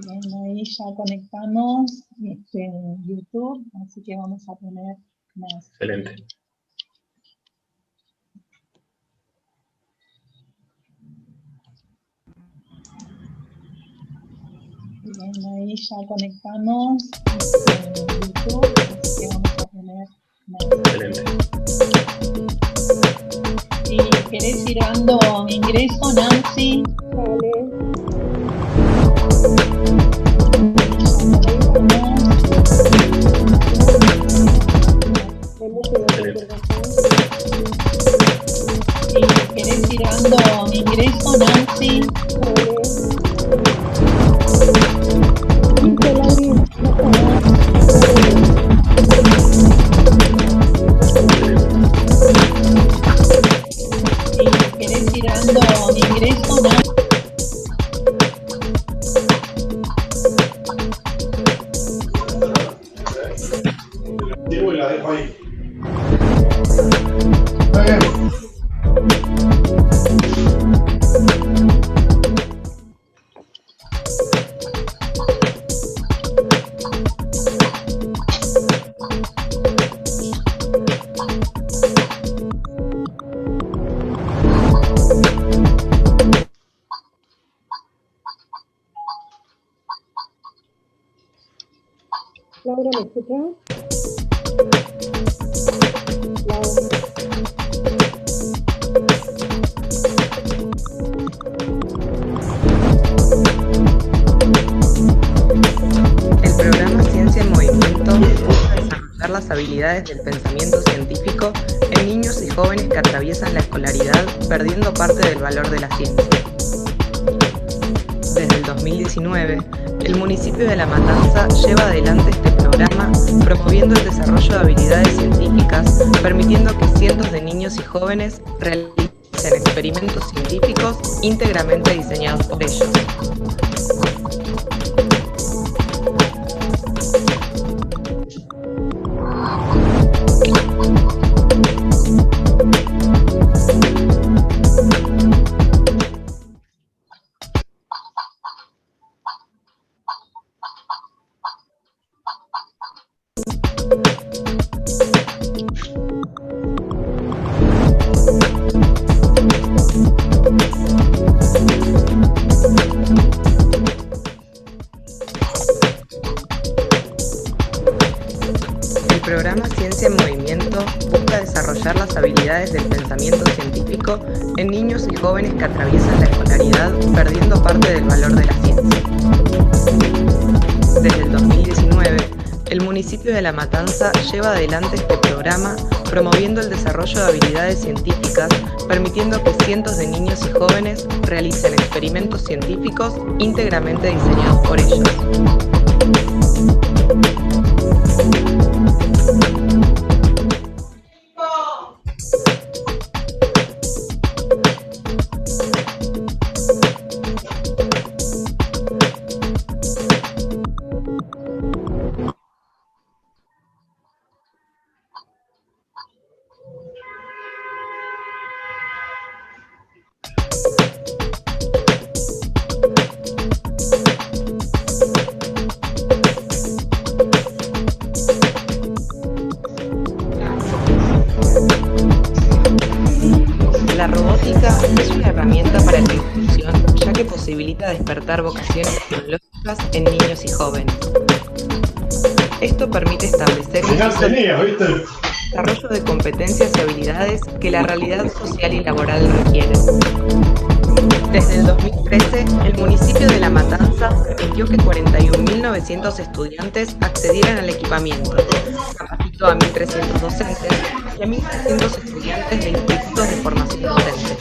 Bien, ahí ya conectamos en YouTube, así que vamos a poner más. Excelente. Bien, ahí ya conectamos en YouTube, así que vamos a poner más. Excelente. Si querés ir dando ingreso, Nancy. Si querés ir dando ingreso, Nancy. Si querés ir dando ingreso, Nancy. Digo y la dejo ahí. Está bien. Laura, ¿me escuchas? El programa Ciencia en Movimiento busca desarrollar las habilidades del pensamiento científico en niños y jóvenes que atraviesan la escolaridad perdiendo parte del valor de la ciencia. Desde el 2019, el municipio de La Matanza lleva adelante este programa promoviendo el desarrollo de habilidades científicas, permitiendo que cientos de niños y jóvenes realicen experimentos científicos íntegramente diseñados por ellos. El programa Ciencia en Movimiento busca desarrollar las habilidades del pensamiento científico en niños y jóvenes que atraviesan la escolaridad perdiendo parte del valor de la ciencia. Desde el 2019, el municipio de La Matanza lleva adelante este programa promoviendo el desarrollo de habilidades científicas, permitiendo que cientos de niños y jóvenes realicen experimentos científicos íntegramente diseñados por ellos. La robótica es una herramienta para la inclusión, ya que posibilita despertar vocaciones tecnológicas en niños y jóvenes. Esto permite establecer un desarrollo de competencias y habilidades que la realidad social y laboral requiere. Desde el 2013, el municipio de La Matanza permitió que 41.900 estudiantes accedieran al equipamiento, capacitó a 1.300 docentes y a 1.300 estudiantes de institutos de formación docente.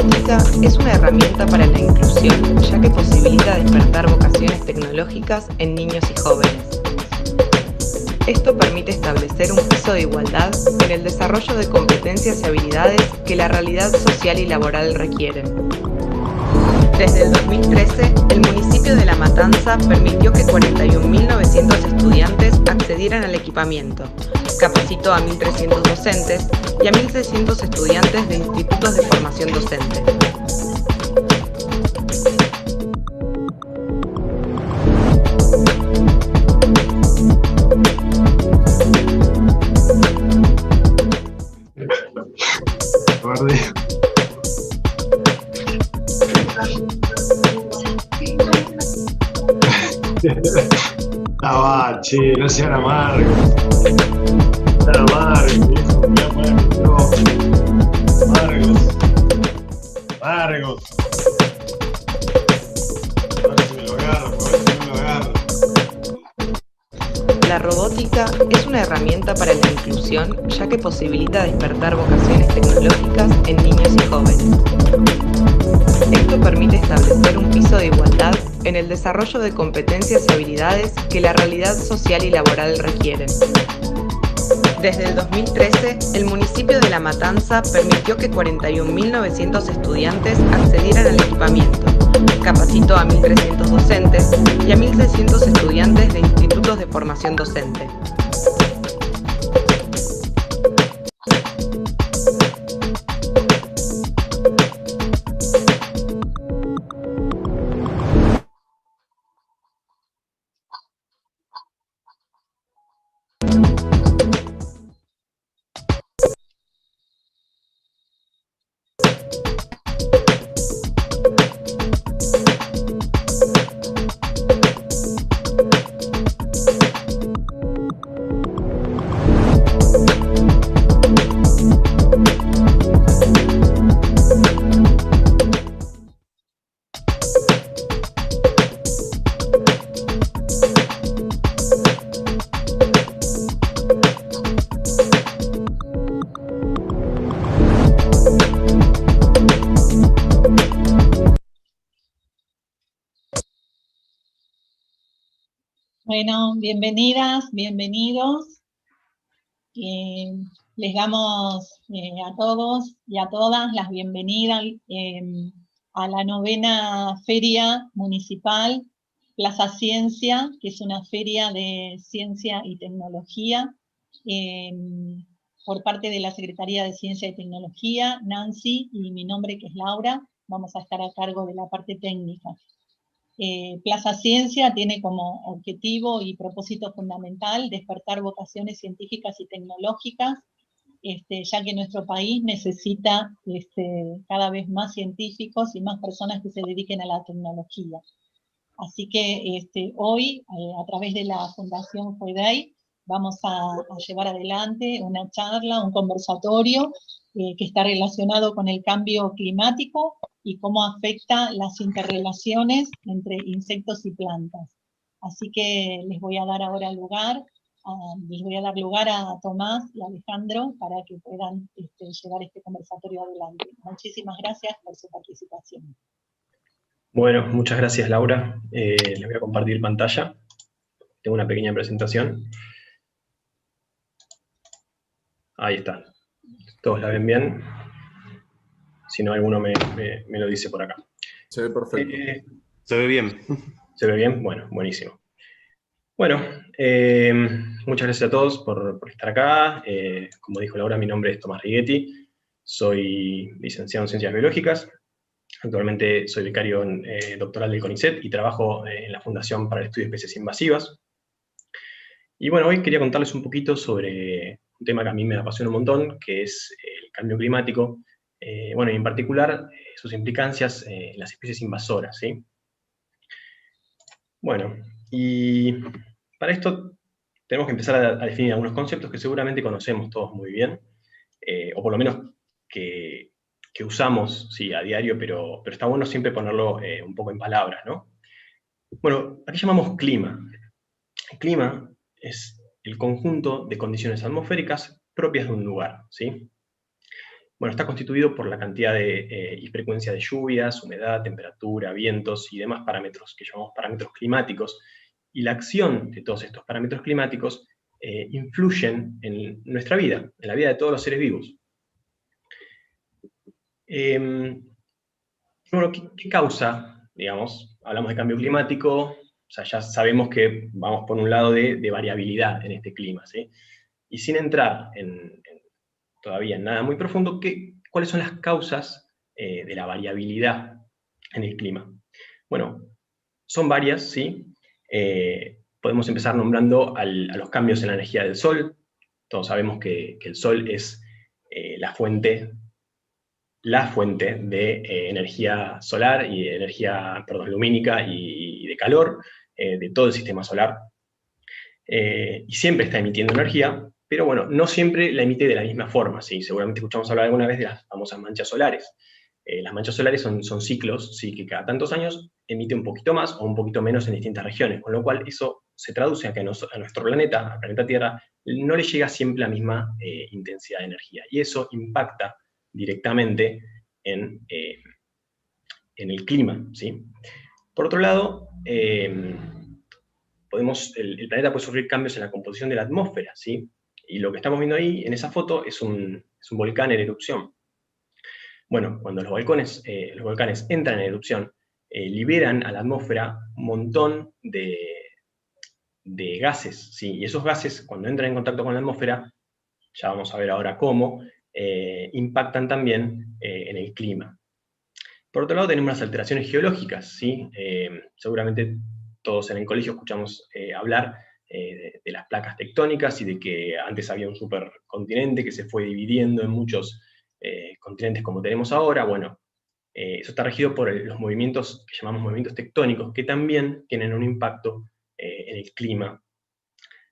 robótica es una herramienta para la inclusión, ya que posibilita despertar vocaciones tecnológicas en niños y jóvenes. Esto permite establecer un piso de igualdad en el desarrollo de competencias y habilidades que la realidad social y laboral requieren. Desde el 2013, el municipio de La Matanza permitió que 41.900 estudiantes accedieran al equipamiento, capacitó a 1.300 docentes y a 1.600 estudiantes de institutos de formación docente. Che, no sean amargos. Sean amargos, viejo. Voy a poner el micrófono. Amargos. Amargos. A ver si me lo agarro, a ver si me lo agarro. La robótica es una herramienta para la inclusión, ya que posibilita despertar vocaciones tecnológicas en niños y jóvenes. Esto permite establecer un piso de igualdad en el desarrollo de competencias y habilidades que la realidad social y laboral requieren. Desde el 2013, el municipio de La Matanza permitió que 41.900 estudiantes accedieran al equipamiento, capacitó a 1.300 docentes y a 1.600 estudiantes de institutos de formación docente. Bueno, bienvenidas, bienvenidos. Les damos a todos y a todas las bienvenidas a la 9ª Feria Municipal Plaza Ciencia, que es una feria de ciencia y tecnología, por parte de la Secretaría de Ciencia y Tecnología, Nancy, y mi nombre que es Laura, vamos a estar a cargo de la parte técnica. Plaza Ciencia tiene como objetivo y propósito fundamental despertar vocaciones científicas y tecnológicas, ya que nuestro país necesita cada vez más científicos y más personas que se dediquen a la tecnología. Así que hoy, a través de la Fundación FOIDEI, vamos a llevar adelante una charla, un conversatorio que está relacionado con el cambio climático y cómo afecta las interrelaciones entre insectos y plantas. Así que les voy a dar ahora lugar, a Tomás y a Alejandro para que puedan llevar este conversatorio adelante. Muchísimas gracias por su participación. Bueno, muchas gracias Laura. Les voy a compartir pantalla. Tengo una pequeña presentación. Ahí está. ¿Todos la ven bien? Si no, alguno me lo dice por acá. Se ve perfecto. Se ve bien. ¿Se ve bien? Bueno, buenísimo. Bueno, muchas gracias a todos por estar acá. Como dijo Laura, mi nombre es Tomás Righetti. Soy licenciado en Ciencias Biológicas. Actualmente soy becario doctoral del CONICET y trabajo en la Fundación para el Estudio de Especies Invasivas. Y bueno, hoy quería contarles un poquito sobre un tema que a mí me apasiona un montón, que es el cambio climático. Bueno, y en particular sus implicancias en las especies invasoras, ¿sí? Bueno, y para esto tenemos que empezar a definir algunos conceptos que seguramente conocemos todos muy bien, o por lo menos que usamos, sí, a diario, pero está bueno siempre ponerlo un poco en palabras, ¿no? Bueno, aquí llamamos clima. El clima es el conjunto de condiciones atmosféricas propias de un lugar, ¿sí? bueno, está constituido por la cantidad y frecuencia de lluvias, humedad, temperatura, vientos y demás parámetros que llamamos parámetros climáticos, y la acción de todos estos parámetros climáticos influyen en nuestra vida, en la vida de todos los seres vivos. Bueno, ¿qué causa, digamos? Hablamos de cambio climático, o sea, ya sabemos que vamos por un lado de variabilidad en este clima, ¿sí? Y sin entrar todavía en nada muy profundo, ¿cuáles son las causas de la variabilidad en el clima? Bueno, son varias, ¿sí? Podemos empezar nombrando a los cambios en la energía del Sol. Todos sabemos que el Sol es la fuente de energía solar y de energía, lumínica y de calor de todo el sistema solar. Y siempre está emitiendo energía, pero bueno, no siempre la emite de la misma forma, ¿sí? Seguramente escuchamos hablar alguna vez de las famosas manchas solares. Las manchas solares son ciclos, ¿sí? Que cada tantos años emite un poquito más o un poquito menos en distintas regiones, con lo cual eso se traduce a que a nuestro planeta, al planeta Tierra, no le llega siempre la misma intensidad de energía, y eso impacta directamente en el clima, ¿sí? Por otro lado, el planeta puede sufrir cambios en la composición de la atmósfera, ¿sí? Y lo que estamos viendo ahí, en esa foto, es un volcán en erupción. Bueno, cuando los volcanes entran en erupción, liberan a la atmósfera un montón de gases, ¿sí? Y esos gases, cuando entran en contacto con la atmósfera, ya vamos a ver ahora cómo, impactan también en el clima. Por otro lado, tenemos las alteraciones geológicas, ¿sí? Seguramente todos en el colegio escuchamos hablar de las placas tectónicas y de que antes había un supercontinente que se fue dividiendo en muchos continentes como tenemos ahora. Bueno, eso está regido por los movimientos que llamamos movimientos tectónicos, que también tienen un impacto en el clima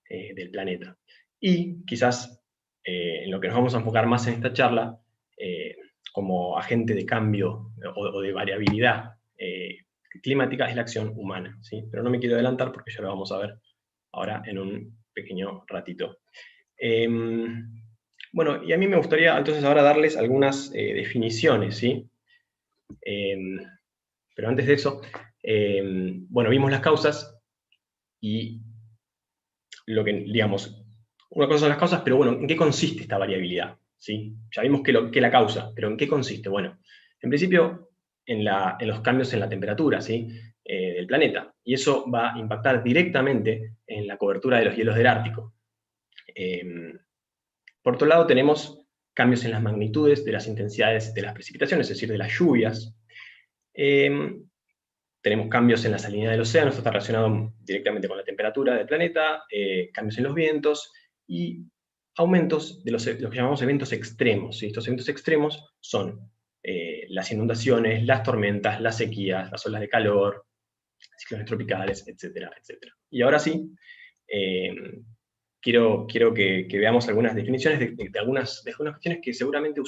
del planeta. Y quizás en lo que nos vamos a enfocar más en esta charla, como agente de cambio o de variabilidad climática, es la acción humana, ¿sí? Pero no me quiero adelantar porque ya lo vamos a ver ahora en un pequeño ratito. Bueno, y a mí me gustaría entonces ahora darles algunas definiciones, ¿sí? Pero antes de eso, bueno, vimos las causas y lo que, digamos, una cosa son las causas, pero bueno, ¿en qué consiste esta variabilidad? ¿Sí? Ya vimos que la causa, pero ¿en qué consiste? Bueno, en principio, en los cambios en la temperatura, ¿sí? Del planeta, y eso va a impactar directamente en la cobertura de los hielos del Ártico. Por otro lado, tenemos cambios en las magnitudes de las intensidades de las precipitaciones, es decir, de las lluvias. Tenemos cambios en la salinidad del océano, esto está relacionado directamente con la temperatura del planeta, cambios en los vientos, y aumentos de lo que llamamos eventos extremos, ¿sí? Estos eventos extremos son las inundaciones, las tormentas, las sequías, las olas de calor, ciclones tropicales, etcétera, etcétera. Y ahora sí, quiero que veamos algunas definiciones de algunas cuestiones que seguramente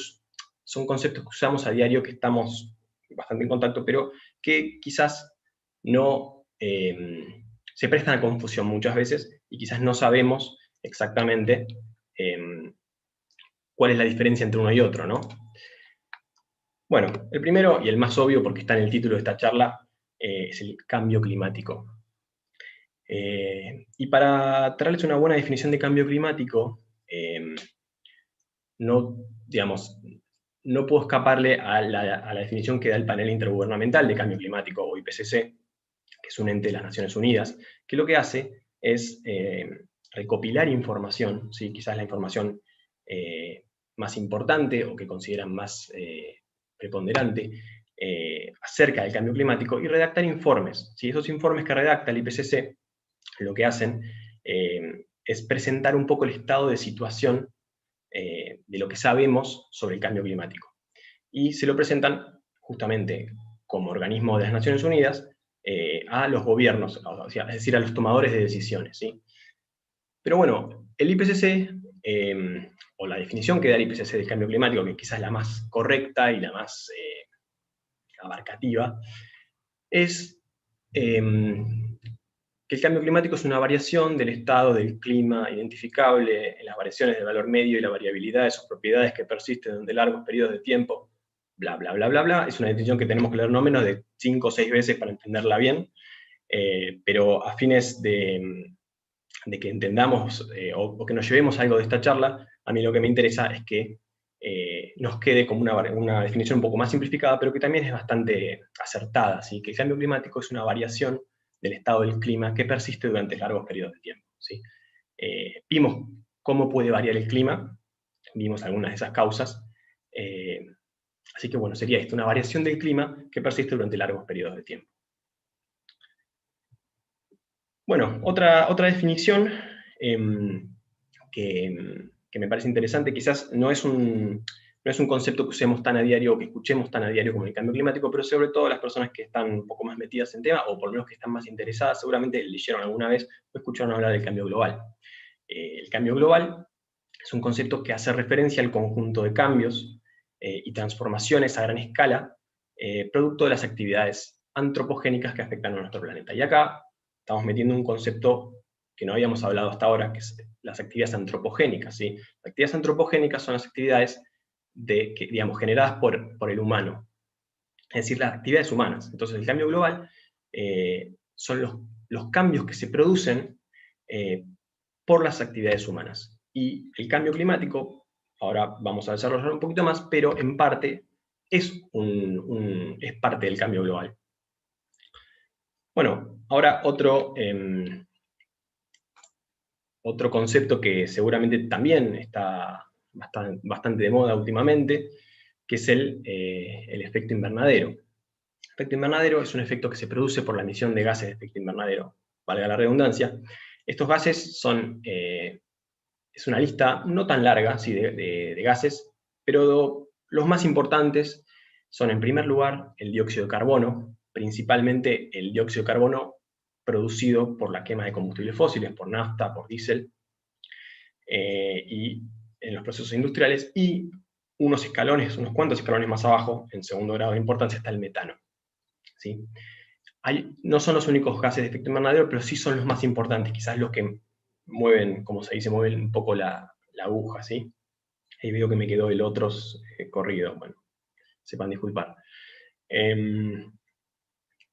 son conceptos que usamos a diario, que estamos bastante en contacto, pero que quizás no se prestan a confusión muchas veces, y quizás no sabemos exactamente cuál es la diferencia entre uno y otro, ¿no? Bueno, el primero, y el más obvio porque está en el título de esta charla, es el cambio climático. Y para traerles una buena definición de cambio climático, no puedo escaparle a la definición que da el Panel Intergubernamental de Cambio Climático, o IPCC, que es un ente de las Naciones Unidas, que lo que hace es recopilar información, ¿sí? Quizás la información más importante o que consideran más preponderante acerca del cambio climático, y redactar informes, ¿sí? Esos informes que redacta el IPCC lo que hacen es presentar un poco el estado de situación de lo que sabemos sobre el cambio climático. Y se lo presentan justamente como organismo de las Naciones Unidas a los gobiernos, o sea, es decir, a los tomadores de decisiones, ¿sí? Pero bueno, el IPCC, o la definición que da el IPCC del cambio climático, que quizás es la más correcta y la más abarcativa, es que el cambio climático es una variación del estado del clima identificable en las variaciones del valor medio y la variabilidad de sus propiedades que persisten durante largos periodos de tiempo, bla, bla, bla, bla, bla. Es una definición que tenemos que leer no menos de 5 o 6 veces para entenderla bien, pero a fines de que entendamos o que nos llevemos algo de esta charla, a mí lo que me interesa es que nos quede como una definición un poco más simplificada, pero que también es bastante acertada, ¿sí? Que el cambio climático es una variación del estado del clima que persiste durante largos periodos de tiempo, ¿sí? Vimos cómo puede variar el clima, vimos algunas de esas causas, así que bueno, sería esto, una variación del clima que persiste durante largos periodos de tiempo. Bueno, otra definición que me parece interesante, quizás no es un concepto que usemos tan a diario o que escuchemos tan a diario como el cambio climático, pero sobre todo las personas que están un poco más metidas en tema, o por lo menos que están más interesadas, seguramente leyeron alguna vez o escucharon hablar del cambio global. El cambio global es un concepto que hace referencia al conjunto de cambios y transformaciones a gran escala, producto de las actividades antropogénicas que afectan a nuestro planeta. Y acá estamos metiendo un concepto que no habíamos hablado hasta ahora, que es las actividades antropogénicas, ¿sí? Las actividades antropogénicas son las actividades digamos, generadas por el humano, es decir, las actividades humanas. Entonces el cambio global son los cambios que se producen por las actividades humanas. Y el cambio climático, ahora vamos a desarrollar un poquito más, pero en parte es parte del cambio global. Bueno, ahora otro concepto que seguramente también está bastante de moda últimamente, que es el efecto invernadero. El efecto invernadero es un efecto que se produce por la emisión de gases de efecto invernadero, valga la redundancia. Estos gases es una lista no tan larga, ¿sí?, de gases, pero los más importantes son, en primer lugar, el dióxido de carbono, principalmente el dióxido de carbono producido por la quema de combustibles fósiles, por nafta, por diésel, y en los procesos industriales, y unos cuantos escalones más abajo, en segundo grado de importancia, está el metano, ¿sí? No son los únicos gases de efecto invernadero, pero sí son los más importantes, quizás los que mueven, como se dice, mueven un poco la aguja, ¿sí? Ahí veo que me quedó el otros corrido, bueno, sepan disculpar.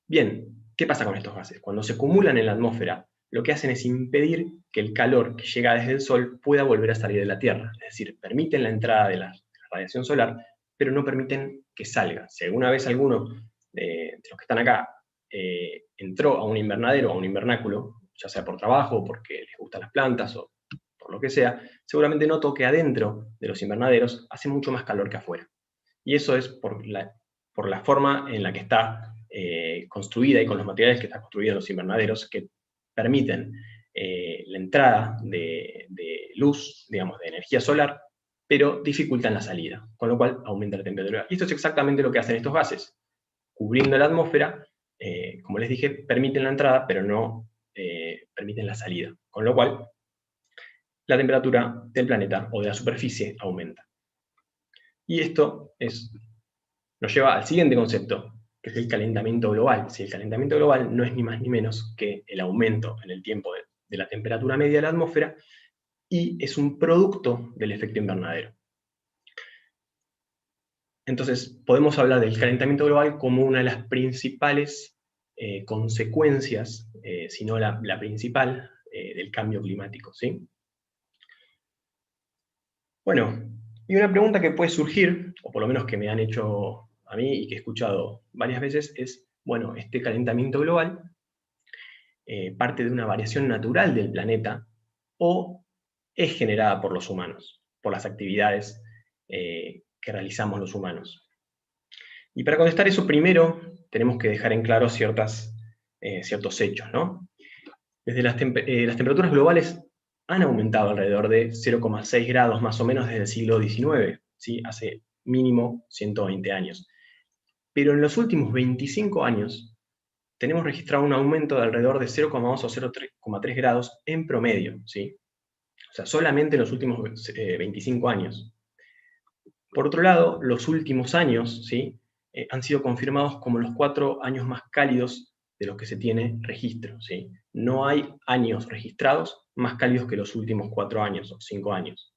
Bien, ¿qué pasa con estos gases? Cuando se acumulan en la atmósfera, lo que hacen es impedir que el calor que llega desde el Sol pueda volver a salir de la Tierra. Es decir, permiten la entrada de la radiación solar, pero no permiten que salga. Si alguna vez alguno de los que están acá entró a un invernadero, a un invernáculo, ya sea por trabajo, o porque les gustan las plantas, o por lo que sea, seguramente notó que adentro de los invernaderos hace mucho más calor que afuera. Y eso es por la forma en la que está construida y con los materiales que están construidos los invernaderos, que permiten la entrada de luz, digamos, de energía solar, pero dificultan la salida, con lo cual aumenta la temperatura. Y esto es exactamente lo que hacen estos gases. Cubriendo la atmósfera, como les dije, permiten la entrada, pero no permiten la salida, con lo cual la temperatura del planeta o de la superficie aumenta. Y esto nos lleva al siguiente concepto, que es el calentamiento global. Si el calentamiento global no es ni más ni menos que el aumento en el tiempo de la temperatura media de la atmósfera, y es un producto del efecto invernadero. Entonces, podemos hablar del calentamiento global como una de las principales consecuencias, si no la principal, del cambio climático, ¿sí? Bueno, y una pregunta que puede surgir, o por lo menos que me han hecho a mí y que he escuchado varias veces, es, bueno, este calentamiento global parte de una variación natural del planeta o es generada por los humanos, por las actividades que realizamos los humanos. Y para contestar eso, primero tenemos que dejar en claro ciertos hechos, ¿no? Desde las temperaturas globales han aumentado alrededor de 0,6 grados más o menos desde el siglo XIX, ¿sí? Hace mínimo 120 años. Pero en los últimos 25 años tenemos registrado un aumento de alrededor de 0,2 o 0,3 grados en promedio, ¿sí? O sea, solamente en los últimos 25 años. Por otro lado, los últimos años, ¿sí?, han sido confirmados como los 4 años más cálidos de los que se tiene registro, ¿sí? No hay años registrados más cálidos que los últimos 4 años o 5 años.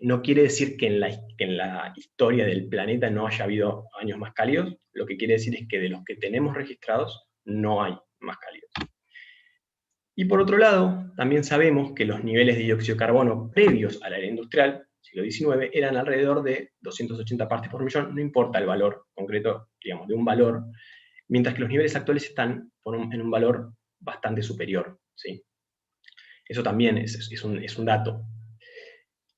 No quiere decir que en la historia del planeta no haya habido años más cálidos, lo que quiere decir es que de los que tenemos registrados no hay más cálidos. Y por otro lado, también sabemos que los niveles de dióxido de carbono previos a la era industrial, siglo XIX, eran alrededor de 280 partes por millón, no importa el valor concreto, digamos, de un valor, mientras que los niveles actuales están en un valor bastante superior, ¿sí? Eso también es un dato.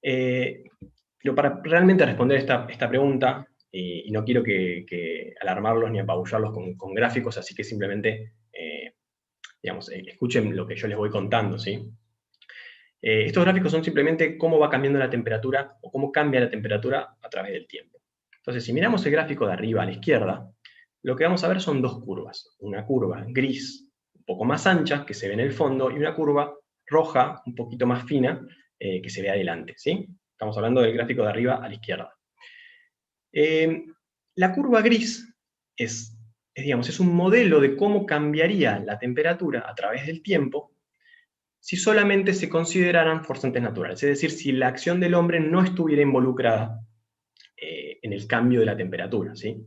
Pero para realmente responder esta pregunta, y no quiero que alarmarlos ni apabullarlos con gráficos, así que simplemente escuchen lo que yo les voy contando, ¿sí? Estos gráficos son simplemente cómo va cambiando la temperatura, o cómo cambia la temperatura a través del tiempo. Entonces, si miramos el gráfico de arriba a la izquierda, lo que vamos a ver son dos curvas. Una curva gris, un poco más ancha, que se ve en el fondo, y una curva roja, un poquito más fina, que se ve adelante, ¿sí? Estamos hablando del gráfico de arriba a la izquierda. La curva gris es un modelo de cómo cambiaría la temperatura a través del tiempo si solamente se consideraran forzantes naturales, es decir, si la acción del hombre no estuviera involucrada en el cambio de la temperatura, ¿sí?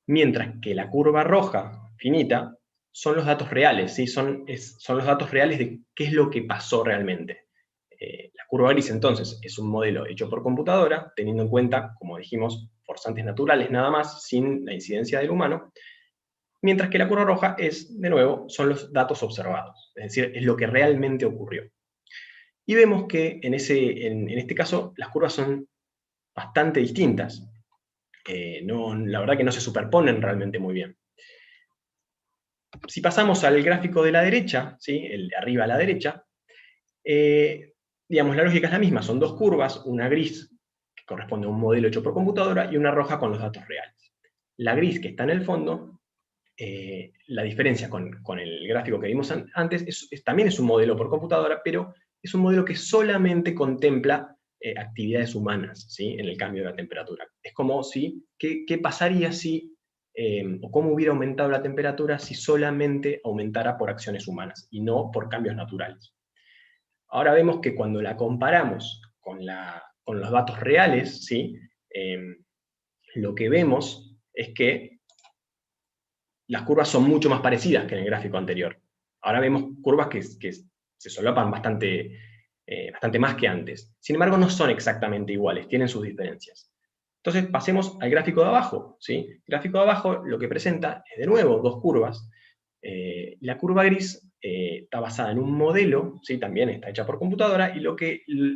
Mientras que la curva roja, finita, son los datos reales, ¿sí? Son los datos reales de qué es lo que pasó realmente. La curva gris, entonces, es un modelo hecho por computadora, teniendo en cuenta, como dijimos, forzantes naturales nada más, sin la incidencia del humano, mientras que la curva roja de nuevo, son los datos observados, es decir, es lo que realmente ocurrió. Y vemos que en este caso las curvas son bastante distintas. La verdad que no se superponen realmente muy bien. Si pasamos al gráfico de la derecha, ¿sí? El de arriba a la derecha, digamos, la lógica es la misma, son dos curvas, una gris, que corresponde a un modelo hecho por computadora, y una roja con los datos reales. La gris, que está en el fondo, la diferencia con el gráfico que vimos antes, también es un modelo por computadora, pero es un modelo que solamente contempla actividades humanas, ¿sí? En el cambio de la temperatura. Es como si, ¿qué pasaría si, o cómo hubiera aumentado la temperatura si solamente aumentara por acciones humanas, y no por cambios naturales? Ahora vemos que cuando la comparamos con los datos reales, ¿sí? Lo que vemos es que las curvas son mucho más parecidas que en el gráfico anterior. Ahora vemos curvas que se solapan bastante más que antes. Sin embargo, no son exactamente iguales, tienen sus diferencias. Entonces, pasemos al gráfico de abajo, ¿sí? El gráfico de abajo lo que presenta es, de nuevo, dos curvas. La curva gris está basada en un modelo, ¿sí? También está hecha por computadora, y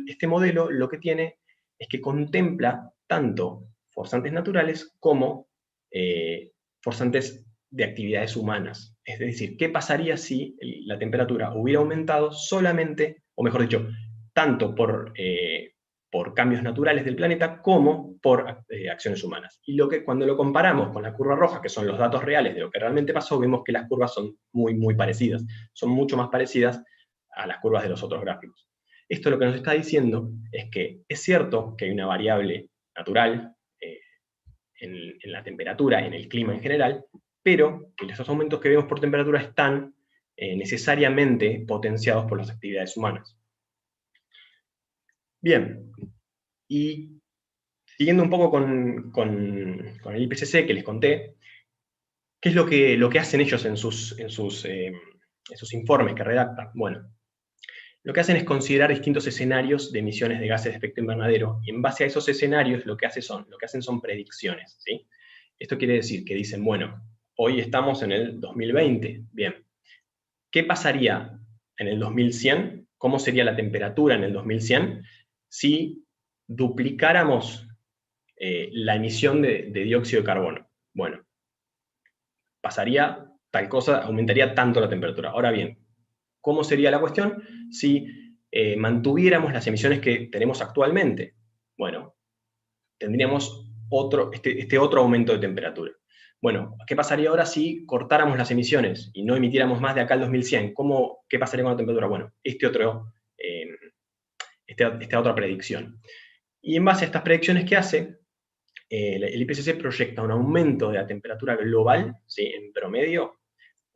este modelo lo que tiene es que contempla tanto forzantes naturales como forzantes de actividades humanas. Es decir, ¿qué pasaría si la temperatura hubiera aumentado solamente, o mejor dicho, tanto por cambios naturales del planeta como por acciones humanas? Y cuando lo comparamos con la curva roja, que son los datos reales de lo que realmente pasó, vemos que las curvas son muy, muy parecidas. Son mucho más parecidas a las curvas de los otros gráficos. Esto lo que nos está diciendo es que es cierto que hay una variable natural en la temperatura, en el clima en general, pero que esos aumentos que vemos por temperatura están necesariamente potenciados por las actividades humanas. Bien, y siguiendo un poco con el IPCC que les conté, ¿qué es lo que hacen ellos en sus informes que redactan? Bueno, lo que hacen es considerar distintos escenarios de emisiones de gases de efecto invernadero, y en base a esos escenarios lo que hacen son predicciones, ¿sí? Esto quiere decir que dicen, bueno, hoy estamos en el 2020, bien, ¿qué pasaría en el 2100? ¿Cómo sería la temperatura en el 2100 si duplicáramos la emisión de dióxido de carbono? Bueno, pasaría tal cosa, aumentaría tanto la temperatura. Ahora bien, ¿cómo sería la cuestión si mantuviéramos las emisiones que tenemos actualmente? Bueno, tendríamos este otro aumento de temperatura. Bueno, ¿qué pasaría ahora si cortáramos las emisiones y no emitiéramos más de acá al 2100? ¿Qué pasaría con la temperatura? Bueno, esta otra predicción. Y en base a estas predicciones que hace, el IPCC proyecta un aumento de la temperatura global, ¿sí?, en promedio,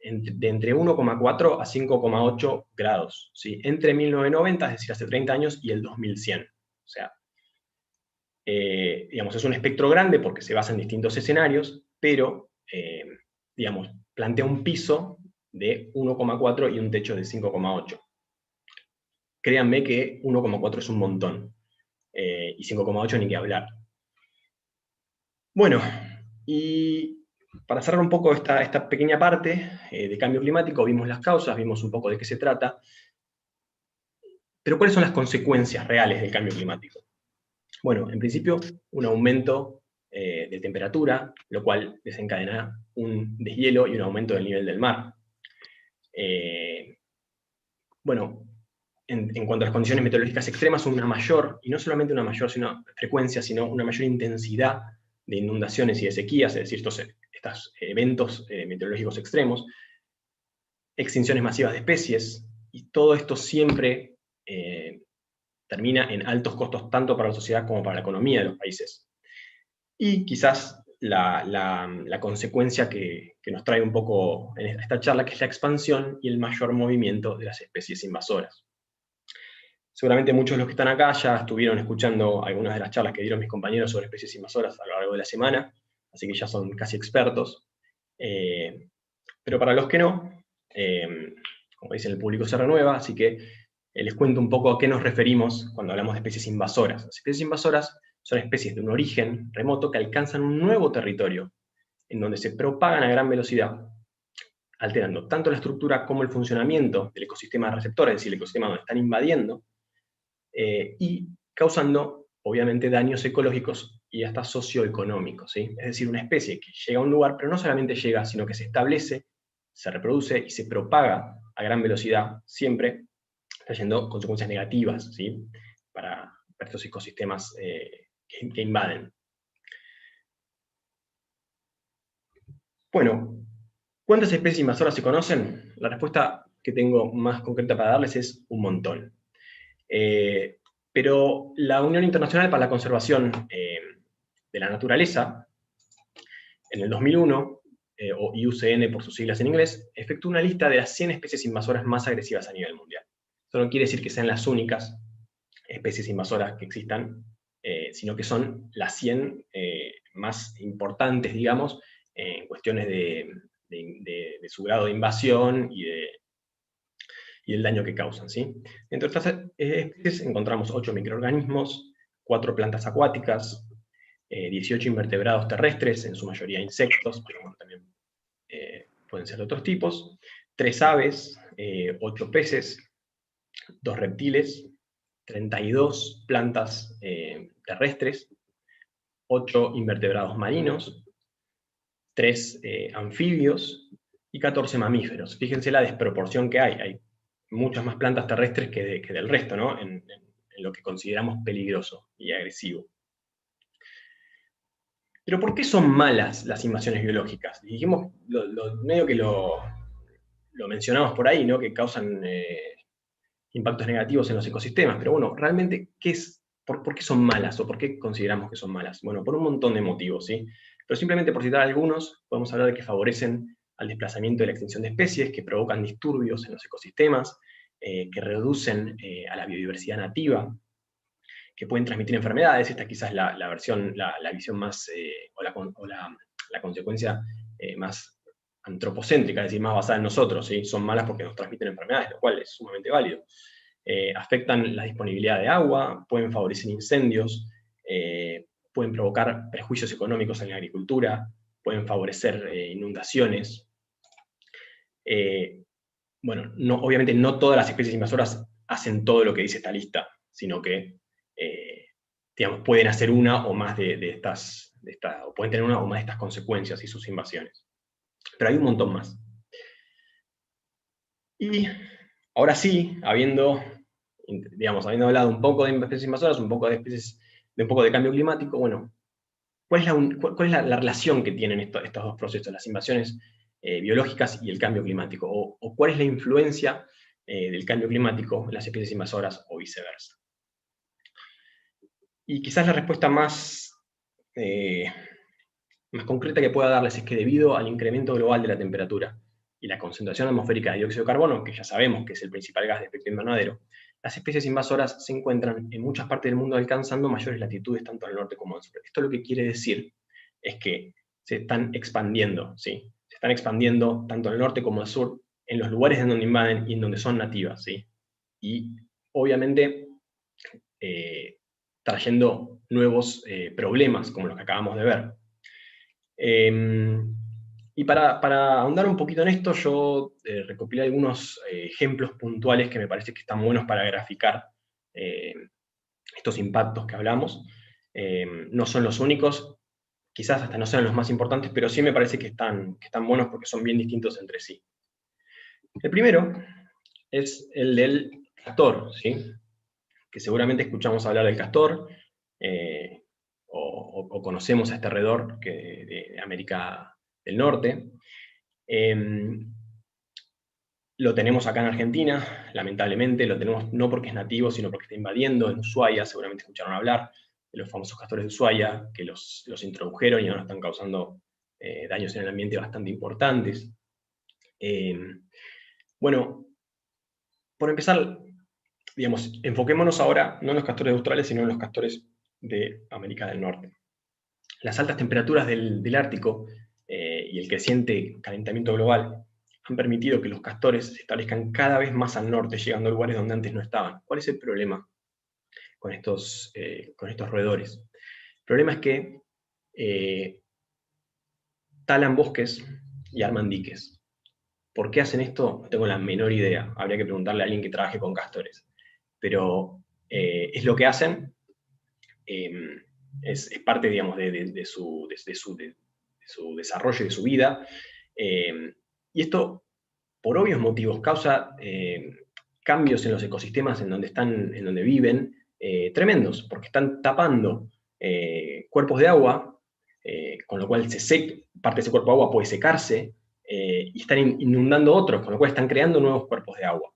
de entre 1,4 a 5,8 grados, ¿sí?, entre 1990, es decir, hace 30 años, y el 2100. O sea, digamos, es un espectro grande porque se basa en distintos escenarios, pero, digamos, plantea un piso de 1,4 y un techo de 5,8. Créanme que 1,4 es un montón, y 5,8 ni que hablar. Bueno, y para cerrar un poco esta pequeña parte de cambio climático, vimos las causas, vimos un poco de qué se trata, pero ¿cuáles son las consecuencias reales del cambio climático? Bueno, en principio, un aumento de temperatura, lo cual desencadena un deshielo y un aumento del nivel del mar. Bueno, en cuanto a las condiciones meteorológicas extremas, una mayor, y no solamente una mayor frecuencia, sino una mayor intensidad de inundaciones y de sequías, es decir, estos eventos meteorológicos extremos, extinciones masivas de especies, y todo esto siempre termina en altos costos tanto para la sociedad como para la economía de los países. Y quizás la consecuencia que nos trae un poco en esta charla, que es la expansión y el mayor movimiento de las especies invasoras. Seguramente muchos de los que están acá ya estuvieron escuchando algunas de las charlas que dieron mis compañeros sobre especies invasoras a lo largo de la semana, así que ya son casi expertos. Pero para los que no, como dicen, el público se renueva, así que les cuento un poco a qué nos referimos cuando hablamos de especies invasoras. Las especies invasoras son especies de un origen remoto que alcanzan un nuevo territorio, en donde se propagan a gran velocidad, alterando tanto la estructura como el funcionamiento del ecosistema receptor, es decir, el ecosistema donde están invadiendo, y causando, obviamente, daños ecológicos y hasta socioeconómicos, ¿sí? Es decir, una especie que llega a un lugar, pero no solamente llega, sino que se establece, se reproduce y se propaga a gran velocidad, siempre trayendo consecuencias negativas, ¿sí?, para estos ecosistemas que invaden. Bueno, ¿cuántas especies invasoras se conocen? La respuesta que tengo más concreta para darles es un montón. Pero la Unión Internacional para la Conservación de la Naturaleza, en el 2001, o IUCN por sus siglas en inglés, efectuó una lista de las 100 especies invasoras más agresivas a nivel mundial. Esto no quiere decir que sean las únicas especies invasoras que existan, sino que son las 100 más importantes, digamos, en cuestiones de su grado de invasión y el daño que causan, ¿sí? Dentro de estas especies encontramos 8 microorganismos, 4 plantas acuáticas, 18 invertebrados terrestres, en su mayoría insectos, pero bueno, también pueden ser de otros tipos, 3 aves, 8 peces, 2 reptiles, 32 plantas terrestres, 8 invertebrados marinos, 3 anfibios y 14 mamíferos. Fíjense la desproporción que hay muchas más plantas terrestres que del resto, ¿no?, en lo que consideramos peligroso y agresivo. Pero ¿por qué son malas las invasiones biológicas? Dijimos, medio que lo mencionamos por ahí, ¿no?, que causan impactos negativos en los ecosistemas, pero bueno, realmente, ¿por qué son malas o por qué consideramos que son malas? Bueno, por un montón de motivos, ¿sí? Pero simplemente por citar algunos, podemos hablar de que favorecen al desplazamiento y la extinción de especies, que provocan disturbios en los ecosistemas, que reducen a la biodiversidad nativa, que pueden transmitir enfermedades. Esta quizás es la visión más, o la consecuencia más antropocéntrica, es decir, más basada en nosotros, ¿sí? Son malas porque nos transmiten enfermedades, lo cual es sumamente válido. Afectan la disponibilidad de agua, pueden favorecer incendios, pueden provocar perjuicios económicos en la agricultura, pueden favorecer inundaciones. Bueno, obviamente no todas las especies invasoras hacen todo lo que dice esta lista, sino que digamos, pueden hacer una o más o pueden tener una o más de estas consecuencias y sus invasiones. Pero hay un montón más. Y ahora sí, habiendo hablado un poco de especies invasoras, un poco de cambio climático, bueno, ¿cuál es la relación que tienen estos dos procesos, las invasiones biológicas y el cambio climático? ¿O cuál es la influencia del cambio climático en las especies invasoras o viceversa? Y quizás la respuesta más más concreta que pueda darles es que debido al incremento global de la temperatura y la concentración atmosférica de dióxido de carbono, que ya sabemos que es el principal gas de efecto invernadero, las especies invasoras se encuentran en muchas partes del mundo alcanzando mayores latitudes tanto al norte como al sur. Esto lo que quiere decir es que se están expandiendo, ¿sí? Se están expandiendo tanto al norte como al sur, en los lugares en donde invaden y en donde son nativas, ¿sí? Y obviamente trayendo nuevos problemas, como los que acabamos de ver. Y para ahondar un poquito en esto, yo recopilé algunos ejemplos puntuales que me parece que están buenos para graficar estos impactos que hablamos. No son los únicos, quizás hasta no sean los más importantes, pero sí me parece que están buenos porque son bien distintos entre sí. El primero es el del castor, ¿sí? Que seguramente escuchamos hablar del castor, o conocemos a este roedor de América del Norte. Lo tenemos acá en Argentina, lamentablemente, lo tenemos no porque es nativo, sino porque está invadiendo en Ushuaia. Seguramente escucharon hablar de los famosos castores de Ushuaia, que los introdujeron y ahora están causando daños en el ambiente bastante importantes. Bueno, por empezar, digamos, enfoquémonos ahora no en los castores australes, sino en los castores de América del Norte. Las altas temperaturas del Ártico y el creciente calentamiento global han permitido que los castores se establezcan cada vez más al norte, llegando a lugares donde antes no estaban. ¿Cuál es el problema con estos roedores? El problema es que talan bosques y arman diques. ¿Por qué hacen esto? No tengo la menor idea. Habría que preguntarle a alguien que trabaje con castores. Pero es lo que hacen. Es parte, digamos, de su desarrollo y de su vida. Y esto, por obvios motivos, causa cambios en los ecosistemas en donde viven, tremendos, porque están tapando cuerpos de agua, con lo cual parte de ese cuerpo de agua puede secarse, y están inundando otros, con lo cual están creando nuevos cuerpos de agua.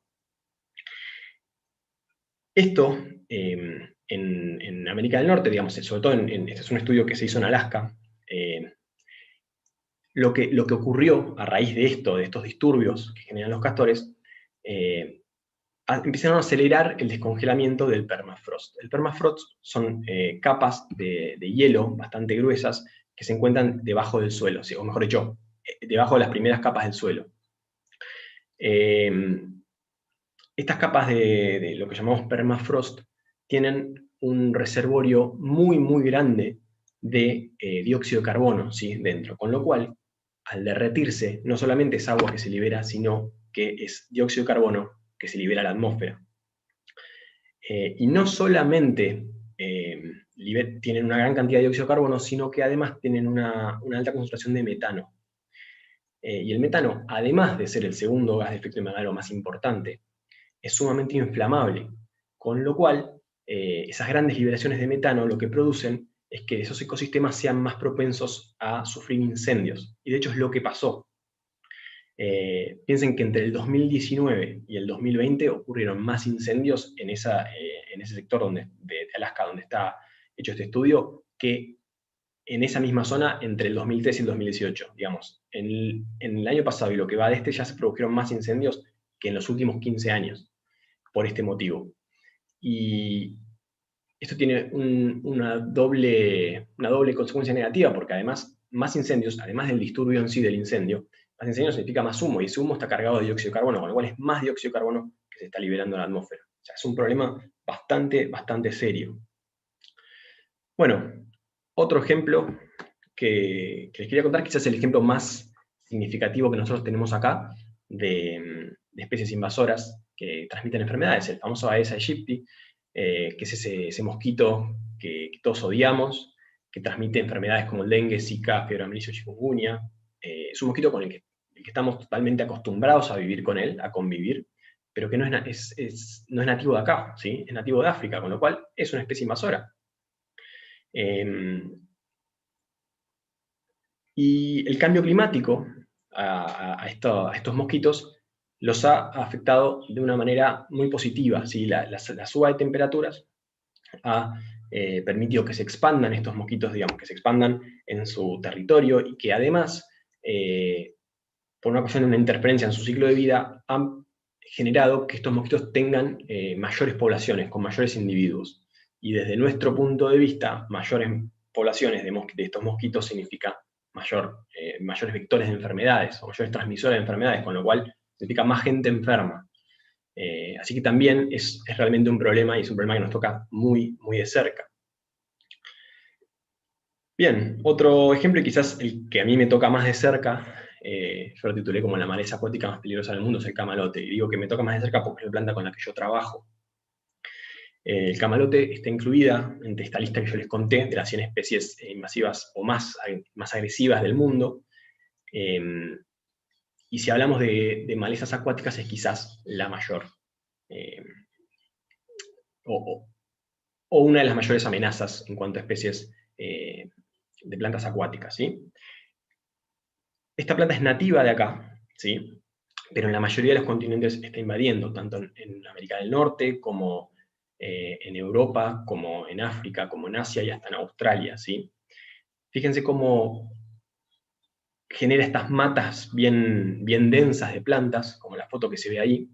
Esto, en América del Norte, digamos, sobre todo este es un estudio que se hizo en Alaska, lo que ocurrió a raíz de estos disturbios que generan los castores, empezaron a acelerar el descongelamiento del permafrost. El permafrost son capas de hielo bastante gruesas que se encuentran debajo del suelo, o mejor dicho, debajo de las primeras capas del suelo. Estas capas de lo que llamamos permafrost tienen un reservorio muy, muy grande de dióxido de carbono, ¿sí?, dentro, con lo cual, al derretirse, no solamente es agua que se libera, sino que es dióxido de carbono que se libera a la atmósfera. Y no solamente tienen una gran cantidad de dióxido de carbono, sino que además tienen una alta concentración de metano. Y el metano, además de ser el segundo gas de efecto invernadero más importante, es sumamente inflamable, con lo cual esas grandes liberaciones de metano lo que producen es que esos ecosistemas sean más propensos a sufrir incendios. Y de hecho es lo que pasó. Piensen que entre el 2019 y el 2020 ocurrieron más incendios en ese sector de Alaska donde está hecho este estudio, que en esa misma zona entre el 2003 y el 2018. Digamos, en el año pasado y lo que va de ya se produjeron más incendios que en los últimos 15 años, por este motivo. Y esto tiene una doble consecuencia negativa, porque además, más incendios, además del disturbio en sí del incendio, más incendios significa más humo, y ese humo está cargado de dióxido de carbono, con lo cual es más dióxido de carbono que se está liberando a la atmósfera. O sea, es un problema bastante, bastante serio. Bueno, otro ejemplo que les quería contar, quizás el ejemplo más significativo que nosotros tenemos acá, de especies invasoras que transmiten enfermedades, el famoso Aedes aegypti, que es ese mosquito que todos odiamos, que transmite enfermedades como el dengue, zika, fiebre amarilla, chikungunya. Es un mosquito con el que estamos totalmente acostumbrados a vivir con él, a convivir, pero que no es nativo de acá, ¿sí? Es nativo de África, con lo cual es una especie invasora. Y el cambio climático a estos mosquitos los ha afectado de una manera muy positiva, ¿sí? La suba de temperaturas ha permitido que se expandan estos mosquitos, digamos, que se expandan en su territorio, y que además, por una cuestión de una interferencia en su ciclo de vida, han generado que estos mosquitos tengan mayores poblaciones, con mayores individuos. Y desde nuestro punto de vista, mayores poblaciones de estos mosquitos significa mayores vectores de enfermedades, o mayores transmisores de enfermedades, con lo cual significa más gente enferma. Así que también es realmente un problema, y es un problema que nos toca muy, muy de cerca. Bien, otro ejemplo, y quizás el que a mí me toca más de cerca, yo lo titulé como la maleza acuática más peligrosa del mundo, es el camalote. Y digo que me toca más de cerca porque es la planta con la que yo trabajo. El camalote está incluida entre esta lista que yo les conté, de las 100 especies invasivas o más agresivas del mundo. Y si hablamos de malezas acuáticas, es quizás la mayor. O una de las mayores amenazas en cuanto a especies de plantas acuáticas, ¿sí? Esta planta es nativa de acá, ¿sí? Pero en la mayoría de los continentes está invadiendo, tanto en América del Norte, como en Europa, como en África, como en Asia y hasta en Australia, ¿sí? Fíjense cómo genera estas matas bien densas de plantas, como la foto que se ve ahí,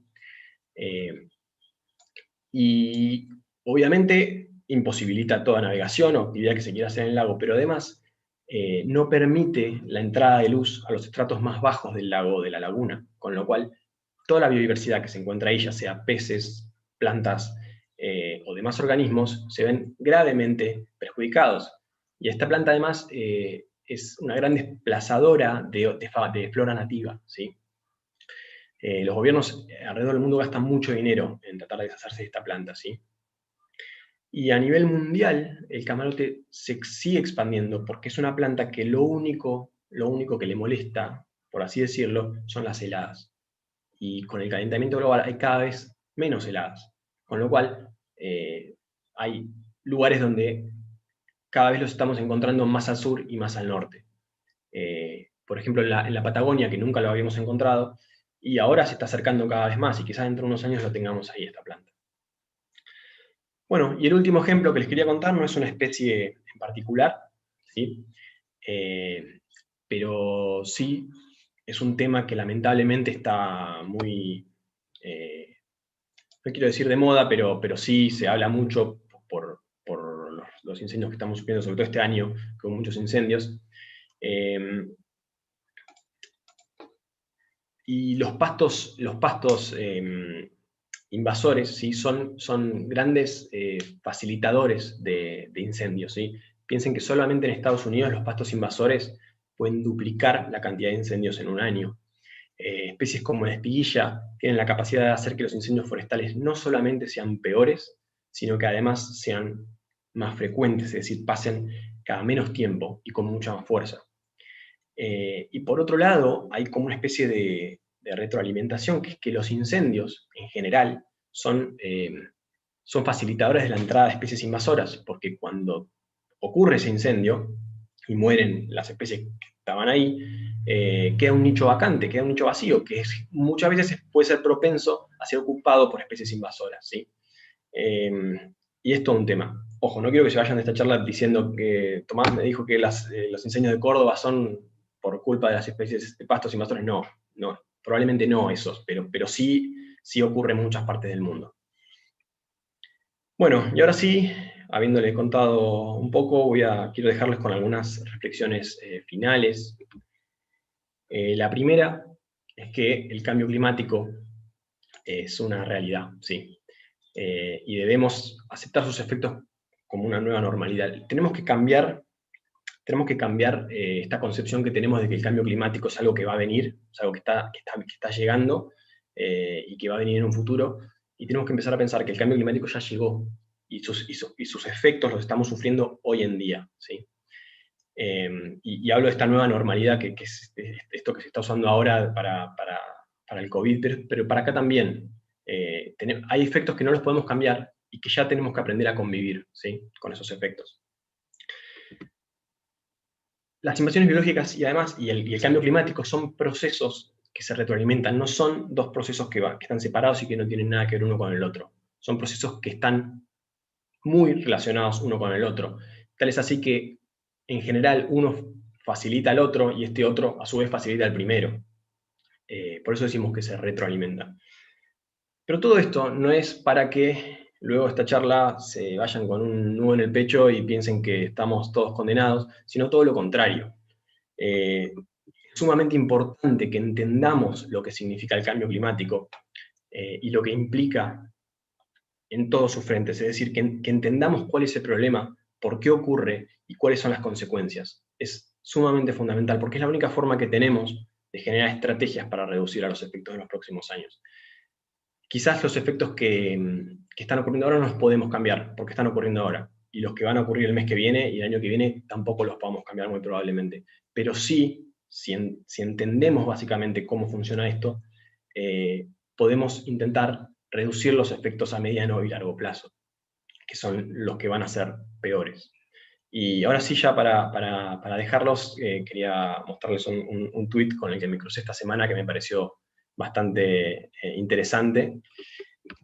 y obviamente imposibilita toda navegación o actividad que se quiera hacer en el lago, pero además no permite la entrada de luz a los estratos más bajos del lago o de la laguna, con lo cual toda la biodiversidad que se encuentra ahí, ya sea peces, plantas o demás organismos, se ven gravemente perjudicados. Y esta planta además es una gran desplazadora de flora nativa, ¿sí? Los gobiernos alrededor del mundo gastan mucho dinero en tratar de deshacerse de esta planta, ¿sí? Y a nivel mundial, el camalote se sigue expandiendo porque es una planta que lo único que le molesta, por así decirlo, son las heladas. Y con el calentamiento global hay cada vez menos heladas, con lo cual hay lugares donde cada vez los estamos encontrando más al sur y más al norte. Por ejemplo, en la Patagonia, que nunca lo habíamos encontrado, y ahora se está acercando cada vez más, y quizás dentro de unos años lo tengamos ahí, esta planta. Bueno, y el último ejemplo que les quería contar no es una especie en particular, ¿sí? Pero sí es un tema que lamentablemente está muy, no quiero decir de moda, pero sí se habla mucho por los incendios que estamos sufriendo, sobre todo este año, con muchos incendios. Y los pastos invasores, ¿sí? son grandes facilitadores de incendios, ¿sí? Piensen que solamente en Estados Unidos los pastos invasores pueden duplicar la cantidad de incendios en un año. Especies como la espiguilla tienen la capacidad de hacer que los incendios forestales no solamente sean peores, sino que además sean más frecuentes, es decir, pasen cada menos tiempo y con mucha más fuerza. Y por otro lado, hay como una especie de retroalimentación, que es que los incendios, en general, son facilitadores de la entrada de especies invasoras, porque cuando ocurre ese incendio y mueren las especies que estaban ahí, queda un nicho vacante, queda un nicho vacío, que muchas veces puede ser propenso a ser ocupado por especies invasoras, ¿sí? Y es todo un tema. Ojo, no quiero que se vayan de esta charla diciendo que Tomás me dijo que los incendios de Córdoba son por culpa de las especies de pastos invasores. No, probablemente no esos, pero sí ocurre en muchas partes del mundo. Bueno, y ahora sí, habiéndole contado un poco, quiero dejarles con algunas reflexiones finales. La primera es que el cambio climático es una realidad, ¿sí? Y debemos aceptar sus efectos como una nueva normalidad. Tenemos que cambiar esta concepción que tenemos de que el cambio climático es algo que va a venir, es algo que está llegando y que va a venir en un futuro, y tenemos que empezar a pensar que el cambio climático ya llegó y sus efectos los estamos sufriendo hoy en día, ¿sí? Y hablo de esta nueva normalidad que es esto que se está usando ahora para el COVID, pero para acá también. Hay efectos que no los podemos cambiar y que ya tenemos que aprender a convivir, ¿sí? Con esos efectos. Las invasiones biológicas y el cambio climático son procesos que se retroalimentan, no son dos procesos que están separados y que no tienen nada que ver uno con el otro. Son procesos que están muy relacionados uno con el otro. Tal es así que, en general, uno facilita al otro y este otro, a su vez, facilita al primero. Por eso decimos que se retroalimentan. Pero todo esto no es para que luego de esta charla se vayan con un nudo en el pecho y piensen que estamos todos condenados, sino todo lo contrario. Es sumamente importante que entendamos lo que significa el cambio climático y lo que implica en todos sus frentes, es decir, que entendamos cuál es el problema, por qué ocurre y cuáles son las consecuencias. Es sumamente fundamental, porque es la única forma que tenemos de generar estrategias para reducir a los efectos de los próximos años. Quizás los efectos que están ocurriendo ahora no los podemos cambiar, porque están ocurriendo ahora, y los que van a ocurrir el mes que viene y el año que viene tampoco los podamos cambiar muy probablemente. Pero sí, si entendemos básicamente cómo funciona esto, podemos intentar reducir los efectos a mediano y largo plazo, que son los que van a ser peores. Y ahora sí, ya para dejarlos, quería mostrarles un tuit con el que me crucé esta semana que me pareció bastante interesante,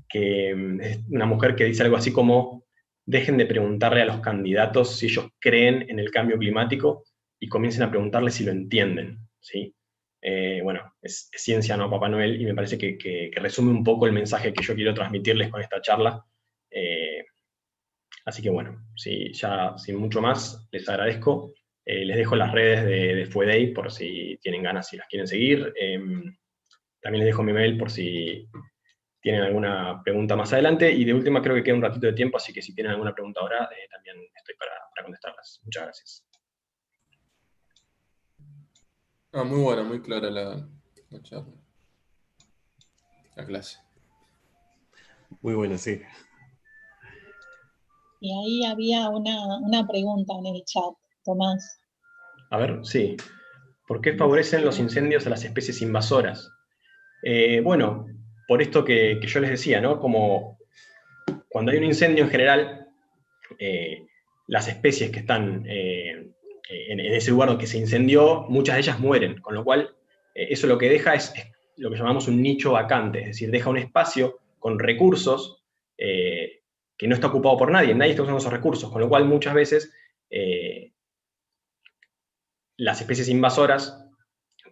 que es una mujer que dice algo así como: dejen de preguntarle a los candidatos si ellos creen en el cambio climático y comiencen a preguntarles si lo entienden, ¿sí? Bueno, es ciencia, no Papá Noel, y me parece que resume un poco el mensaje que yo quiero transmitirles con esta charla. Así que bueno, ya sin mucho más, les agradezco. Les dejo las redes de FUEDEI por si tienen ganas, si las quieren seguir. También les dejo mi mail por si tienen alguna pregunta más adelante. Y de última, creo que queda un ratito de tiempo, así que si tienen alguna pregunta ahora, también estoy para contestarlas. Muchas gracias. Muy buena, muy clara la charla. La clase. Muy buena, sí. Y ahí había una pregunta en el chat, Tomás. A ver, sí. ¿Por qué favorecen los incendios a las especies invasoras? Bueno, por esto que yo les decía, ¿no? Como cuando hay un incendio en general, las especies que están en ese lugar que se incendió, muchas de ellas mueren, con lo cual eso lo que deja es lo que llamamos un nicho vacante, es decir, deja un espacio con recursos que no está ocupado por nadie está usando esos recursos, con lo cual muchas veces las especies invasoras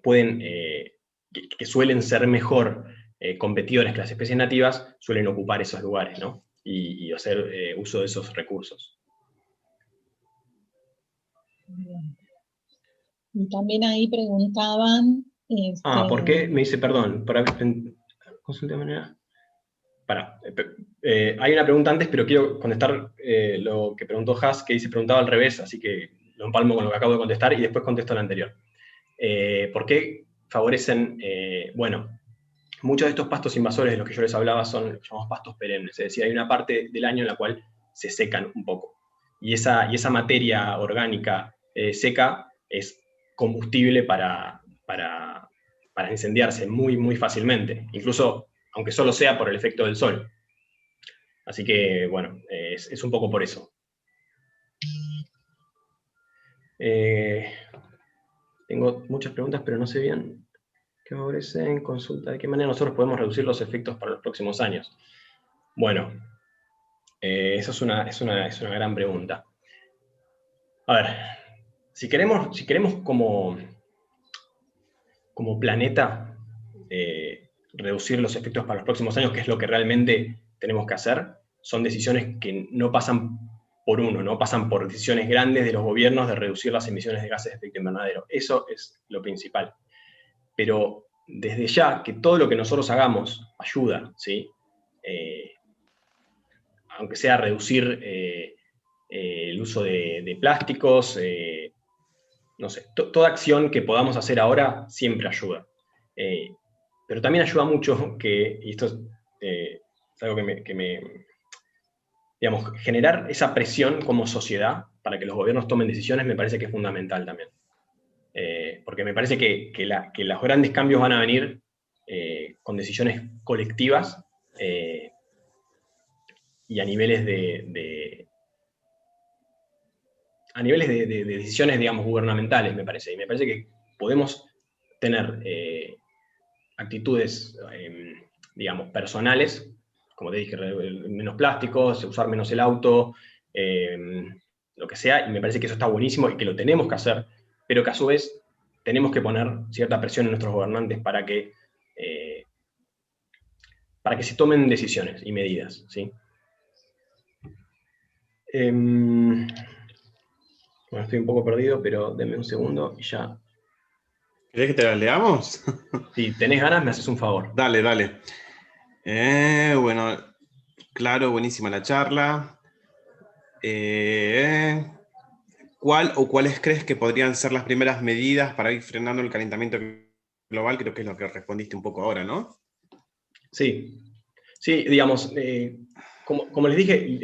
pueden, que suelen ser mejor competidores que las especies nativas, suelen ocupar esos lugares, ¿no? Y hacer uso de esos recursos. Bien. Y también ahí preguntaban... ¿por qué? Me dice, perdón, consulta de manera... hay una pregunta antes, pero quiero contestar lo que preguntó Has, que dice preguntaba al revés, así que lo empalmo con lo que acabo de contestar y después contesto la anterior. ¿Por qué favorecen? Bueno, muchos de estos pastos invasores de los que yo les hablaba son lo que llamamos pastos perennes, es decir, hay una parte del año en la cual se secan un poco. Y esa materia orgánica seca es combustible para incendiarse muy, muy fácilmente, incluso aunque solo sea por el efecto del sol. Así que, bueno, es un poco por eso. Tengo muchas preguntas, pero no sé bien qué favorecen. Consulta de qué manera nosotros podemos reducir los efectos para los próximos años. Bueno, esa es una gran pregunta. A ver, si queremos como planeta reducir los efectos para los próximos años, que es lo que realmente tenemos que hacer, son decisiones que no pasan por uno, no pasan por decisiones grandes de los gobiernos de reducir las emisiones de gases de efecto invernadero. Eso es lo principal. Pero desde ya, que todo lo que nosotros hagamos ayuda, ¿sí? Aunque sea reducir el uso de plásticos, no sé, toda acción que podamos hacer ahora siempre ayuda. Pero también ayuda mucho y esto es algo que me digamos, generar esa presión como sociedad para que los gobiernos tomen decisiones me parece que es fundamental también. Porque me parece que los grandes cambios van a venir con decisiones colectivas y a niveles de decisiones, digamos, gubernamentales, me parece. Y me parece que podemos tener actitudes, digamos, personales como te dije, menos plásticos, usar menos el auto, lo que sea, y me parece que eso está buenísimo y que lo tenemos que hacer, pero que a su vez tenemos que poner cierta presión en nuestros gobernantes para que se tomen decisiones y medidas, ¿sí? Bueno, estoy un poco perdido, pero denme un segundo y ya. ¿Querés que te la leamos? Si tenés ganas, me haces un favor. Dale, dale. Bueno, claro, buenísima la charla. ¿Cuál o cuáles crees que podrían ser las primeras medidas para ir frenando el calentamiento global? Creo que es lo que respondiste un poco ahora, ¿no? Sí, sí, digamos, como les dije,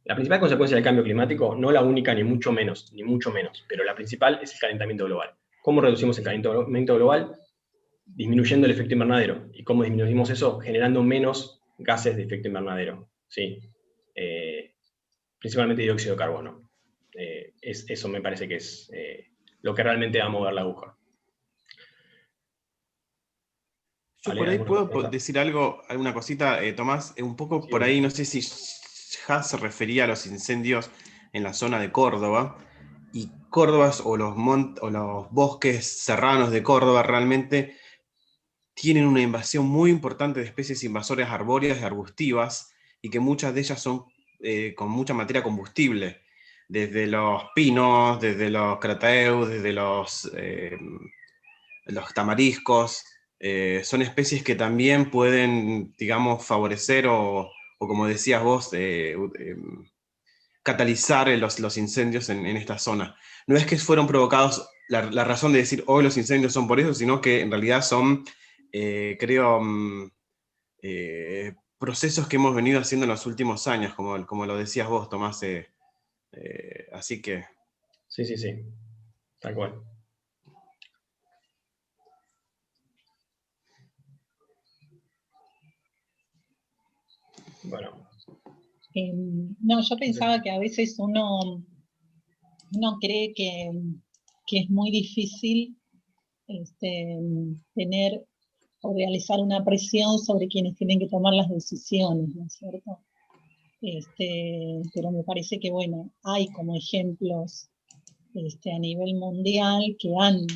la principal consecuencia del cambio climático, no la única ni mucho menos, pero la principal es el calentamiento global. ¿Cómo reducimos el calentamiento global? Disminuyendo el efecto invernadero. ¿Y cómo disminuimos eso? Generando menos gases de efecto invernadero, ¿sí? Principalmente dióxido de carbono. Eso me parece que es lo que realmente va a mover la aguja. Yo ¿Vale? por ahí ¿Alguna otra puedo cosa? decir algo, alguna cosita, Tomás, un poco Sí, por ahí, no sé si ya se refería a los incendios en la zona de Córdoba, y Córdoba o los bosques serranos de Córdoba realmente tienen una invasión muy importante de especies invasoras arbóreas y arbustivas, y que muchas de ellas son con mucha materia combustible, desde los pinos, desde los crataeus, desde los tamariscos. Son especies que también pueden, digamos, favorecer o como decías vos, catalizar los incendios en esta zona. No es que fueron provocados, la razón de decir hoy los incendios son por eso, sino que en realidad son, creo, procesos que hemos venido haciendo en los últimos años, como lo decías vos, Tomás. Así que... Sí, sí, sí, tal cual. Bueno. No, yo pensaba que a veces uno cree que es muy difícil tener o realizar una presión sobre quienes tienen que tomar las decisiones, ¿no es cierto? Pero me parece que, bueno, hay como ejemplos a nivel mundial que han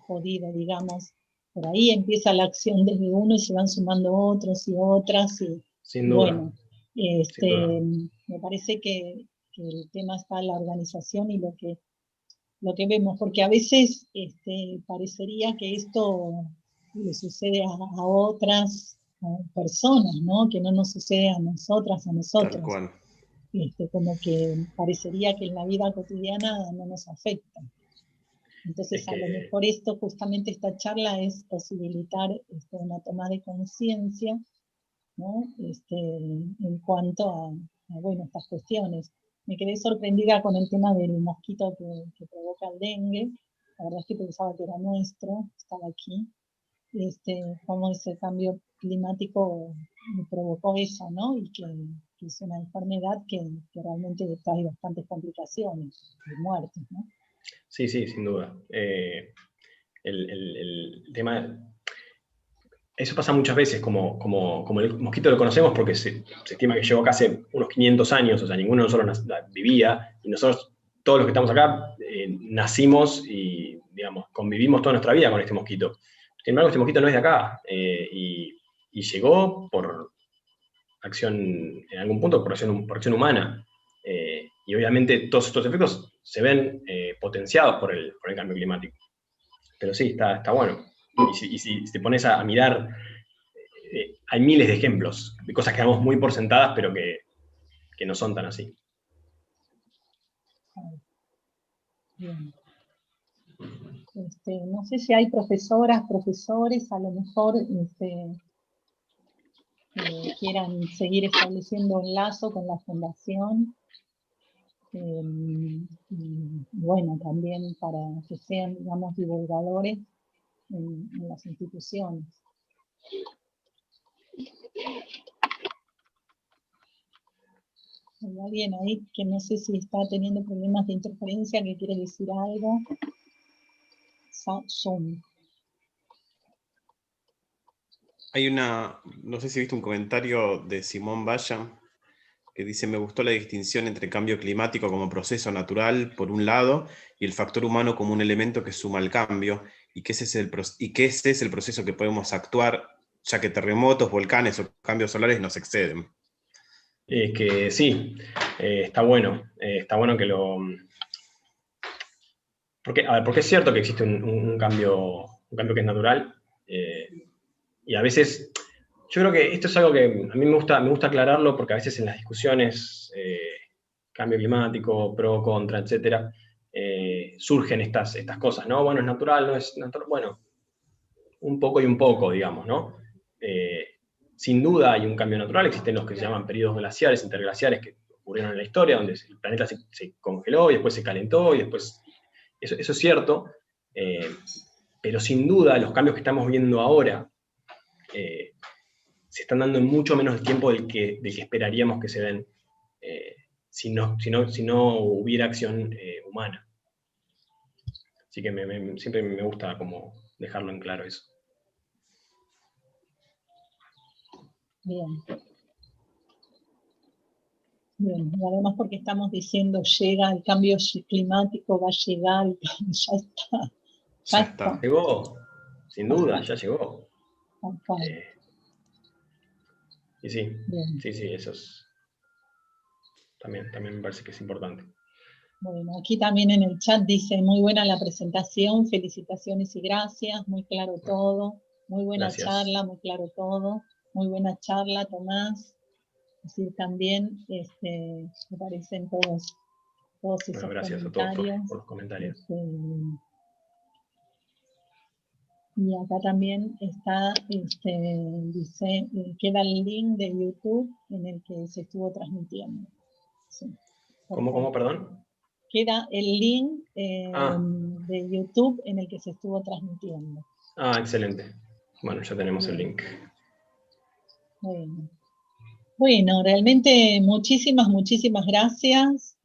podido, digamos, por ahí empieza la acción desde uno y se van sumando otros y otras, y Sin duda. bueno, Sin duda. me parece que el tema está en la organización y lo que vemos, porque a veces parecería que esto le sucede a otras personas, ¿no? Que no nos sucede a nosotras, a Tal nosotros. cual. Como que parecería que en la vida cotidiana no nos afecta. Entonces, a lo mejor justamente esta charla es posibilitar una toma de conciencia, ¿no? En cuanto a, bueno, estas cuestiones. Me quedé sorprendida con el tema del mosquito que provoca el dengue. La verdad es que pensaba que era nuestro, estaba aquí. Cómo ese cambio climático provocó eso, ¿no? Y que es una enfermedad que realmente trae bastantes complicaciones y muertes, ¿no? Sí, sí, sin duda. El tema... Eso pasa muchas veces, como el mosquito lo conocemos porque se estima que llegó acá hace unos 500 años, o sea, ninguno de nosotros vivía, y nosotros, todos los que estamos acá, nacimos y, digamos, convivimos toda nuestra vida con este mosquito. Sin embargo, este mosquito no es de acá, y llegó por acción, en algún punto, por acción humana. Y obviamente todos estos efectos se ven potenciados por el cambio climático. Pero sí, está bueno. Y si te pones a mirar, hay miles de ejemplos de cosas que damos muy por sentadas, pero que no son tan así. Bien. No sé si hay profesoras, profesores, a lo mejor quieran seguir estableciendo un lazo con la fundación. Y bueno, también para que sean, digamos, divulgadores en las instituciones. Hay alguien ahí que no sé si está teniendo problemas de interferencia, que quiere decir algo. Zoom. Hay no sé si viste un comentario de Simón Valla, que dice: me gustó la distinción entre cambio climático como proceso natural, por un lado, y el factor humano como un elemento que suma al cambio, y que ese es el proceso que podemos actuar, ya que terremotos, volcanes o cambios solares nos exceden. Es que sí, está bueno que lo... Porque es cierto que existe un cambio que es natural, y a veces, yo creo que esto es algo que a mí me gusta aclararlo, porque a veces en las discusiones, cambio climático, pro, contra, etcétera, surgen estas cosas, ¿no? Bueno, es natural, no es natural, bueno, un poco y un poco, digamos, ¿no? Sin duda hay un cambio natural, existen los que se llaman periodos glaciares, interglaciares, que ocurrieron en la historia, donde el planeta se congeló y después se calentó, y después... Eso es cierto, pero sin duda los cambios que estamos viendo ahora se están dando en mucho menos tiempo del que esperaríamos que se den si no hubiera acción humana. Así que siempre me gusta como dejarlo en claro eso. Bien. Bien, y además porque estamos diciendo llega el cambio climático, va a llegar, ya está. Ya está. Llegó, sin duda, ya llegó. Y sí, Bien. sí, eso es... También me parece que es importante. Bueno, aquí también en el chat dice, muy buena la presentación, felicitaciones y gracias, muy claro todo, muy buena Gracias. charla, muy claro todo, muy buena charla, Tomás. Es decir, también me parecen todos esos Gracias comentarios. a todos por los comentarios. Y acá también está, dice, queda el link de YouTube en el que se estuvo transmitiendo. Sí, ¿Cómo, perdón? Queda el link de YouTube en el que se estuvo transmitiendo. Ah, excelente. Bueno, ya tenemos el link. Bueno, realmente muchísimas gracias.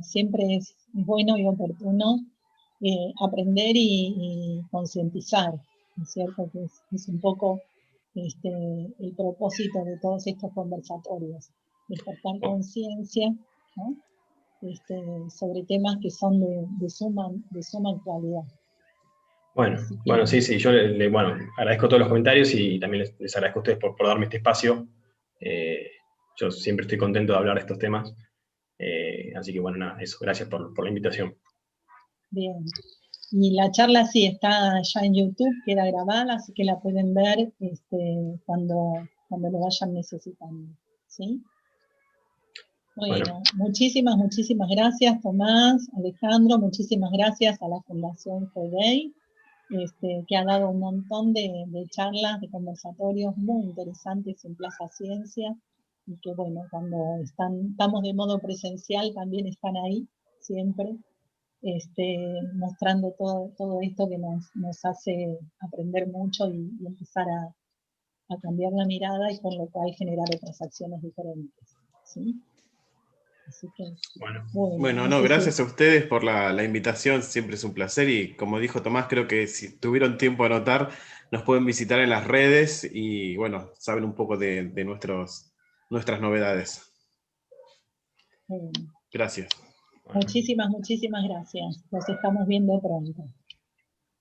Siempre es bueno y oportuno aprender y concientizar, ¿no es cierto? Que es un poco el propósito de todos estos conversatorios, despertar conciencia, ¿no? Sobre temas que son de suma actualidad. Bueno, sí, yo agradezco todos los comentarios y también les agradezco a ustedes por darme este espacio. Yo siempre estoy contento de hablar de estos temas. Así que bueno, nada, eso, gracias por la invitación. Bien. Y la charla sí está ya en YouTube, queda grabada, así que la pueden ver cuando lo vayan necesitando. ¿Sí? Bueno, muchísimas gracias, Tomás, Alejandro, muchísimas gracias a la Fundación FEDEI, que ha dado un montón de charlas, de conversatorios muy interesantes en Plaza Ciencia, y que bueno, cuando estamos de modo presencial también están ahí, siempre, mostrando todo esto que nos hace aprender mucho y empezar a cambiar la mirada, y con lo cual generar otras acciones diferentes. ¿Sí? Así que, bueno, gracias a ustedes por la invitación, siempre es un placer, y como dijo Tomás, creo que si tuvieron tiempo a anotar, nos pueden visitar en las redes y bueno, saben un poco de nuestras novedades. Gracias. Muchísimas gracias. Nos estamos viendo pronto.